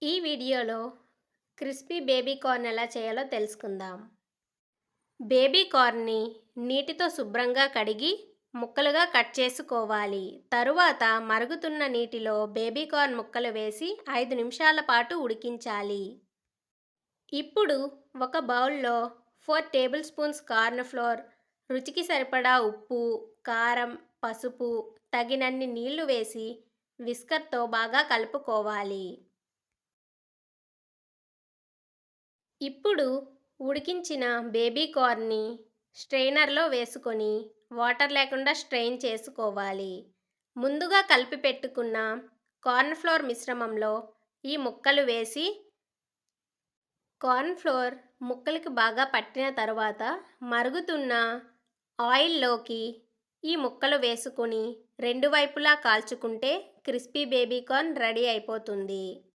ఈ వీడియోలో crispy baby corn ఎలా చేయాలో తెలుసుకుందాం. బేబీ కార్న్ని నీటితో శుభ్రంగా కడిగి ముక్కలుగా కట్ చేసుకోవాలి. తరువాత మరుగుతున్న నీటిలో బేబీ కార్న్ ముక్కలు వేసి 5 నిమిషాల పాటు ఉడికించాలి. ఇప్పుడు ఒక బౌల్లో 4 టేబుల్ స్పూన్స్ కార్న్ ఫ్లోర్, రుచికి సరిపడా ఉప్పు, కారం, పసుపు, తగినన్ని నీళ్లు వేసి విస్కర్తో బాగా కలుపుకోవాలి. ఇప్పుడు ఉడికించిన బేబీ కార్న్ని స్ట్రెయినర్లో వేసుకొని వాటర్ లేకుండా స్ట్రెయిన్ చేసుకోవాలి. ముందుగా కలిపి పెట్టుకున్న కార్న్ ఫ్లోర్ మిశ్రమంలో ఈ ముక్కలు వేసి కార్న్ ఫ్లోర్ ముక్కలకి బాగా పట్టిన తర్వాత మరుగుతున్న ఆయిల్లోకి ఈ ముక్కలు వేసుకొని రెండు వైపులా కాల్చుకుంటే క్రిస్పీ బేబీ కార్న్ రెడీ అయిపోతుంది.